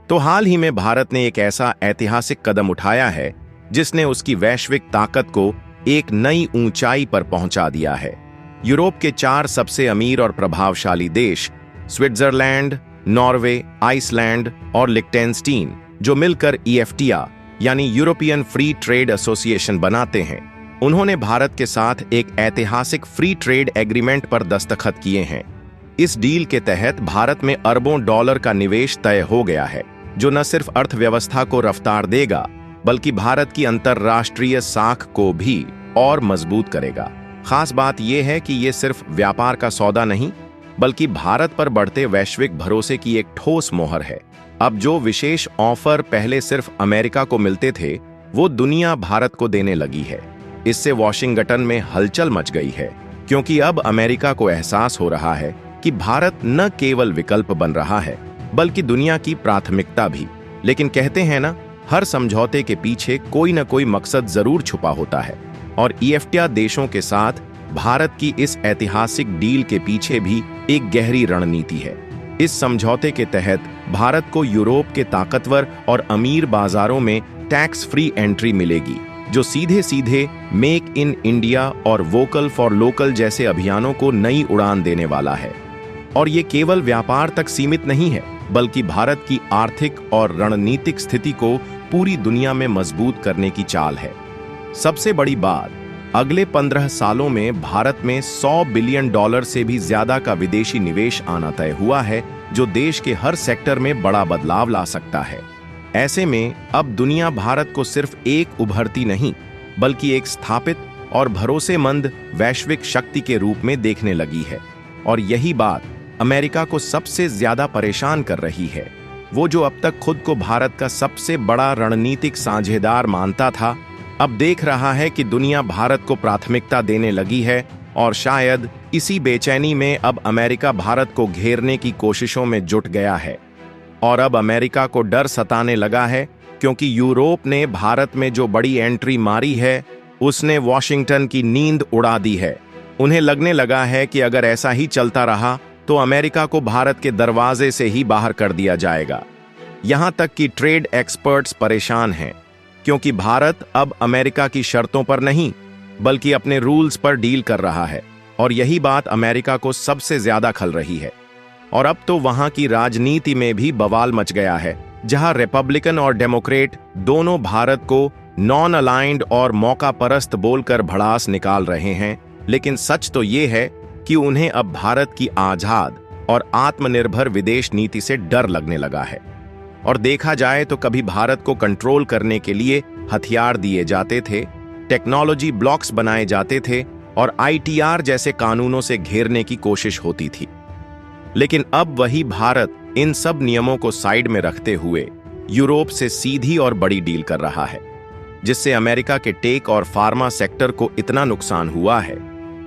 तो हाल ही में भारत ने एक ऐसा ऐतिहासिक कदम उठाया है जिसने उसकी वैश्विक ताकत को एक नई ऊंचाई पर पहुंचा दिया है। यूरोप के 4 सबसे अमीर और प्रभावशाली देश स्विट्जरलैंड, नॉर्वे, आइसलैंड और लिक्टेनस्टीन, जो मिलकर EFTA यानी यूरोपियन फ्री ट्रेड एसोसिएशन बनाते हैं, उन्होंने भारत के साथ एक ऐतिहासिक फ्री ट्रेड एग्रीमेंट पर दस्तखत किए हैं। इस डील के तहत भारत में अरबों डॉलर का निवेश तय हो गया है, जो न सिर्फ अर्थव्यवस्था को रफ्तार देगा बल्कि भारत की अंतर्राष्ट्रीय साख को भी और मजबूत करेगा। खास बात यह है कि ये सिर्फ व्यापार का सौदा नहीं बल्कि भारत पर बढ़ते वैश्विक भरोसे की एक ठोस मोहर है। अब जो विशेष ऑफर पहले सिर्फ अमेरिका को मिलते थे, वो दुनिया भारत को देने लगी है। इससे वॉशिंगटन में हलचल मच गई है, क्योंकि अब अमेरिका को एहसास हो रहा है कि भारत न केवल विकल्प बन रहा है बल्कि दुनिया की प्राथमिकता भी। लेकिन कहते हैं ना, हर समझौते के पीछे कोई न कोई मकसद जरूर छुपा होता है, और EFTA देशों के साथ भारत की इस ऐतिहासिक डील के पीछे भी एक गहरी रणनीति है। इस समझौते के तहत भारत को यूरोप के ताकतवर और अमीर बाजारों में टैक्स फ्री एंट्री मिलेगी, जो सीधे सीधे मेक इन इंडिया और वोकल फॉर लोकल जैसे अभियानों को नई उड़ान देने वाला है। और ये केवल व्यापार तक सीमित नहीं है, बल्कि भारत की आर्थिक और रणनीतिक स्थिति को पूरी दुनिया में मजबूत करने की चाल है। सबसे बड़ी बात, अगले 15 सालों में भारत में $100 बिलियन से भी ज्यादा का विदेशी निवेश आना तय हुआ है, जो देश के हर सेक्टर में बड़ा बदलाव ला सकता है। ऐसे में अब दुनिया भारत को सिर्फ एक उभरती नहीं बल्कि एक स्थापित और भरोसेमंद वैश्विक शक्ति के रूप में देखने लगी है। और यही बात अमेरिका को सबसे ज्यादा परेशान कर रही है। वो जो अब तक खुद को भारत का सबसे बड़ा रणनीतिक साझेदार मानता था, अब देख रहा है कि दुनिया भारत को प्राथमिकता देने लगी है, और शायद इसी बेचैनी में अब अमेरिका भारत को घेरने की कोशिशों में जुट गया है। और अब अमेरिका को डर सताने लगा है, क्योंकि यूरोप ने भारत में जो बड़ी एंट्री मारी है, उसने वॉशिंगटन की नींद उड़ा दी है। उन्हें लगने लगा है कि अगर ऐसा ही चलता रहा तो अमेरिका को भारत के दरवाजे से ही बाहर कर दिया जाएगा। यहां तक कि ट्रेड एक्सपर्ट्स परेशान हैं, क्योंकि भारत अब अमेरिका की शर्तों पर नहीं बल्कि अपने रूल्स पर डील कर रहा है, और यही बात अमेरिका को सबसे ज्यादा खल रही है। और अब तो वहां की राजनीति में भी बवाल मच गया है, जहां रिपब्लिकन और डेमोक्रेट दोनों भारत को नॉन अलाइंड और मौका परस्त बोलकर भड़ास निकाल रहे हैं। लेकिन सच तो ये है कि उन्हें अब भारत की आजाद और आत्मनिर्भर विदेश नीति से डर लगने लगा है। और देखा जाए तो कभी भारत को कंट्रोल करने के लिए हथियार दिए जाते थे, टेक्नोलॉजी ब्लॉक्स बनाए जाते थे और ITR जैसे कानूनों से घेरने की कोशिश होती थी। लेकिन अब वही भारत इन सब नियमों को साइड में रखते हुए यूरोप से सीधी और बड़ी डील कर रहा है, जिससे अमेरिका के टेक और फार्मा सेक्टर को इतना नुकसान हुआ है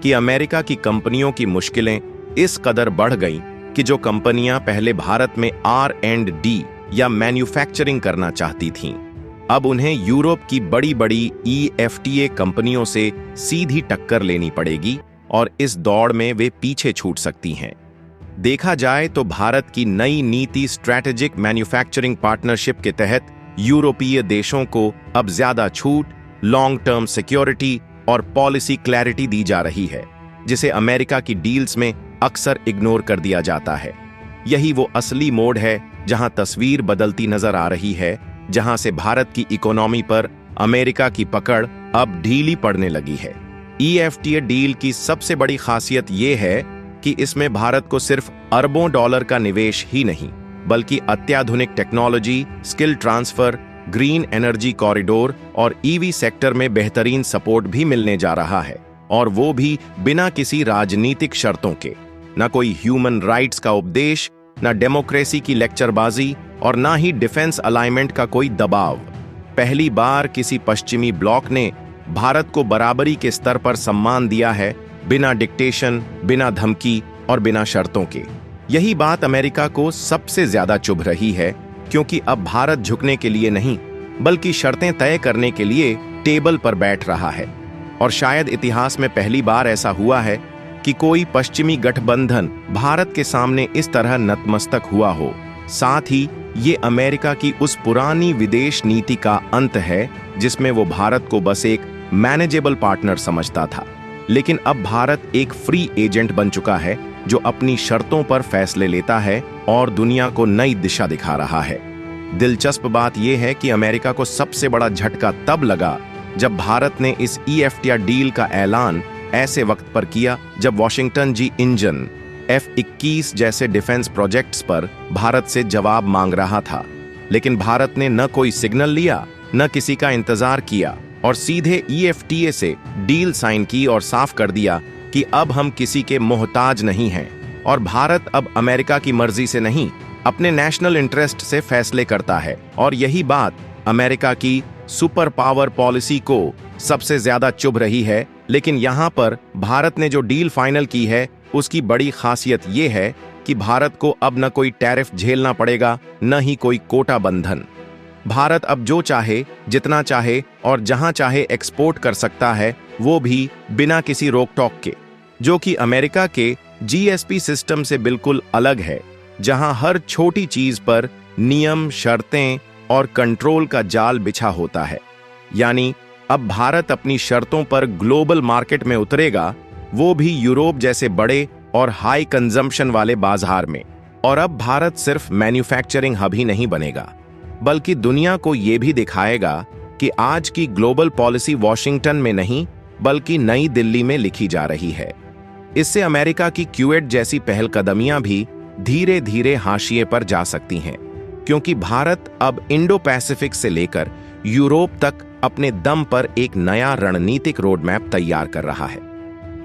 कि अमेरिका की कंपनियों की मुश्किलें इस कदर बढ़ गईं कि जो कंपनियां पहले भारत में R&D या मैन्युफैक्चरिंग करना चाहती थीं, अब उन्हें यूरोप की बड़ी बड़ी EFTA कंपनियों से सीधी टक्कर लेनी पड़ेगी, और इस दौड़ में वे पीछे छूट सकती हैं। देखा जाए तो भारत की नई नीति स्ट्रैटेजिक मैन्युफैक्चरिंग पार्टनरशिप के तहत यूरोपीय देशों को अब ज्यादा छूट, लॉन्ग टर्म सिक्योरिटी और पॉलिसी क्लैरिटी दी जा रही है, जिसे अमेरिका की डील्स में अक्सर इग्नोर कर दिया जाता है। यही वो असली मोड़ है जहां तस्वीर बदलती नजर आ रही है, जहां से भारत की इकोनॉमी पर अमेरिका की पकड़ अब ढीली पड़ने लगी है। EFTA डील की सबसे बड़ी खासियत यह है कि इसमें भारत को सिर्फ अरबों डॉलर का निवेश ही नहीं बल्कि अत्याधुनिक technology, skill transfer, green energy corridor और EV सेक्टर में बेहतरीन सपोर्ट भी मिलने जा रहा है, और वो भी बिना किसी राजनीतिक शर्तों के। न कोई ह्यूमन राइट्स का उपदेश, न डेमोक्रेसी की लेक्चरबाजी, और ना ही डिफेंस अलाइनमेंट का कोई दबाव। पहली बार किसी पश्चिमी ब्लॉक ने भारत को बराबरी के स्तर पर सम्मान दिया है, बिना डिक्टेशन, बिना धमकी और बिना शर्तों के। यही बात अमेरिका को सबसे ज्यादा चुभ रही है, क्योंकि अब भारत झुकने के लिए नहीं बल्कि शर्तें तय करने के लिए टेबल पर बैठ रहा है। और शायद इतिहास में पहली बार ऐसा हुआ है कि कोई पश्चिमी गठबंधन भारत के सामने इस तरह नतमस्तक हुआ हो। साथ ही ये अमेरिका की उस पुरानी विदेश नीति का अंत है जिसमें वो भारत को बस एक मैनेजेबल पार्टनर समझता था। लेकिन अब भारत एक फ्री एजेंट बन चुका है जो अपनी शर्तों पर फैसले लेता है और दुनिया को नई दिशा दिखा रहा है। दिलचस्प बात यह है कि अमेरिका को सबसे बड़ा झटका तब लगा जब भारत ने इस EFTA डील का ऐलान ऐसे वक्त पर किया जब वॉशिंगटन जी इंजन F-21 जैसे डिफेंस प्रोजेक्ट्स पर भारत से जवाब मांग रहा था। लेकिन भारत ने न कोई सिग्नल लिया, न किसी का इंतजार किया और सीधे EFTA से डील साइन की और साफ कर दिया कि अब हम किसी के मोहताज नहीं हैं और भारत अब अमेरिका की मर्जी से नहीं, अपने नेशनल इंटरेस्ट से फैसले करता है। और यही बात अमेरिका की सुपर पावर पॉलिसी को सबसे ज्यादा चुभ रही है। लेकिन यहां पर भारत ने जो डील फाइनल की है उसकी बड़ी खासियत यह है कि भारत को अब न कोई टैरिफ झेलना पड़ेगा, न ही कोई कोटा बंधन। भारत अब जो चाहे, जितना चाहे और जहां चाहे एक्सपोर्ट कर सकता है, वो भी बिना किसी रोक टोक के, जो कि अमेरिका के GSP सिस्टम से बिल्कुल अलग है, जहां हर छोटी चीज पर नियम, शर्तें और कंट्रोल का जाल बिछा होता है। यानी अब भारत अपनी शर्तों पर ग्लोबल मार्केट में उतरेगा, वो भी यूरोप जैसे बड़े और हाई कंजम्पशन वाले बाजार में। और अब भारत सिर्फ मैन्युफैक्चरिंग हब ही नहीं बनेगा, बल्कि दुनिया को ये भी दिखाएगा कि आज की ग्लोबल पॉलिसी वॉशिंगटन में नहीं बल्कि नई दिल्ली में लिखी जा रही है। इससे अमेरिका की क्वेट जैसी पहलकदमियां भी धीरे धीरे हाशिए पर जा सकती हैं, क्योंकि भारत अब इंडो पैसिफिक से लेकर यूरोप तक अपने दम पर एक नया रणनीतिक रोडमैप तैयार कर रहा है।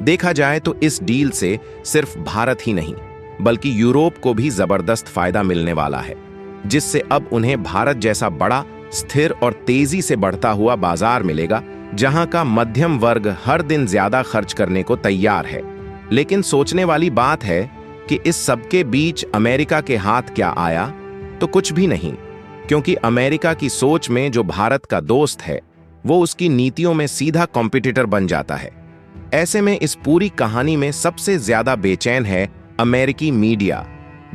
देखा जाए तो इस डील से सिर्फ भारत ही नहीं बल्कि यूरोप को भी जबरदस्त फायदा मिलने वाला है, जिससे अब उन्हें भारत जैसा बड़ा, स्थिर और तेजी से बढ़ता हुआ बाजार मिलेगा, जहां का मध्यम वर्ग हर दिन ज्यादा खर्च करने को तैयार है। लेकिन सोचने वाली बात है कि इस सबके बीच अमेरिका के हाथ क्या आया, तो कुछ भी नहीं, क्योंकि अमेरिका की सोच में जो भारत का दोस्त है वो उसकी नीतियों में सीधा कॉम्पिटिटर बन जाता है। ऐसे में इस पूरी कहानी में सबसे ज्यादा बेचैन है अमेरिकी मीडिया,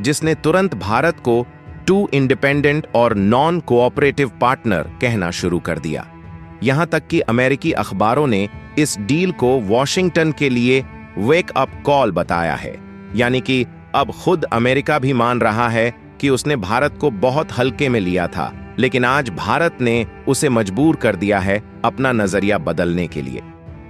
जिसने तुरंत भारत को टू इंडिपेंडेंट और नॉन कोऑपरेटिव पार्टनर कहना शुरू कर दिया। यहां तक कि अमेरिकी अखबारों ने इस डील को वॉशिंगटन के लिए वेक अप कॉल बताया है। यानी कि अब खुद अमेरिका भी मान रहा है कि उसने भारत को बहुत हल्के में लिया था, लेकिन आज भारत ने उसे मजबूर कर दिया है अपना नजरिया बदलने के लिए।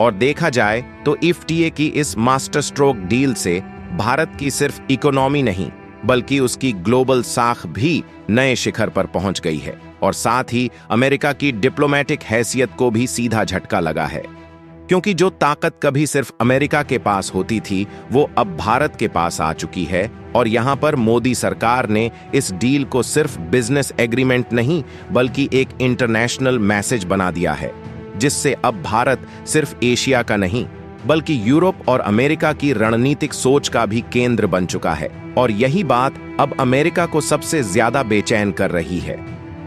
और देखा जाए तो EFTA की इस मास्टर स्ट्रोक डील से भारत की सिर्फ इकोनॉमी नहीं बल्कि उसकी ग्लोबल साख भी नए शिखर पर पहुंच गई है, और साथ ही अमेरिका की डिप्लोमेटिक हैसियत को भी सीधा झटका लगा है, क्योंकि जो ताकत कभी सिर्फ अमेरिका के पास होती थी वो अब भारत के पास आ चुकी है। और यहां पर मोदी सरकार ने इस डील को सिर्फ बिजनेस एग्रीमेंट नहीं बल्कि एक इंटरनेशनल मैसेज बना दिया है, जिससे अब भारत सिर्फ एशिया का नहीं बल्कि यूरोप और अमेरिका की रणनीतिक सोच का भी केंद्र बन चुका है। और यही बात अब अमेरिका को सबसे ज्यादा बेचैन कर रही है।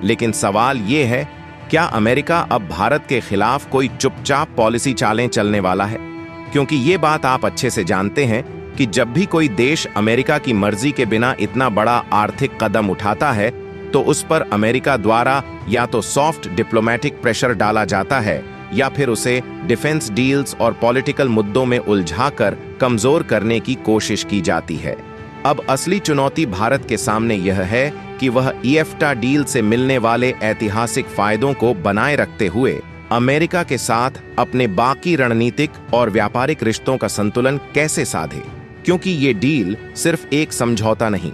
लेकिन सवाल ये है, क्या अमेरिका अब भारत के खिलाफ कोई चुपचाप पॉलिसी चालें चलने वाला है? क्योंकि ये बात आप अच्छे से जानते हैं कि जब भी कोई देश अमेरिका की मर्जी के बिना इतना बड़ा आर्थिक कदम उठाता है तो उस पर अमेरिका द्वारा या तो सॉफ्ट डिप्लोमेटिक प्रेशर डाला जाता है या फिर उसे डिफेंस डील्स और पॉलिटिकल मुद्दों में उलझाकर कमजोर करने की कोशिश की जाती है। अब असली चुनौती भारत के सामने यह है कि वह EFTA डील से मिलने वाले ऐतिहासिक फायदों को बनाए रखते हुए अमेरिका के साथ अपने बाकी रणनीतिक और व्यापारिक रिश्तों का संतुलन कैसे साधे, क्योंकि ये डील सिर्फ एक समझौता नहीं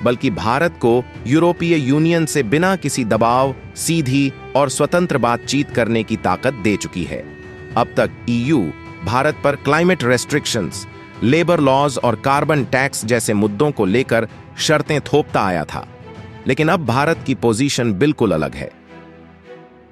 बल्कि भारत को यूरोपीय यूनियन से बिना किसी दबाव सीधी और स्वतंत्र बातचीत करने की ताकत दे चुकी है। अब तक EU भारत पर क्लाइमेट रेस्ट्रिक्शंस, लेबर लॉज और कार्बन टैक्स जैसे मुद्दों को लेकर शर्तें थोपता आया था, लेकिन अब भारत की पोजीशन बिल्कुल अलग है।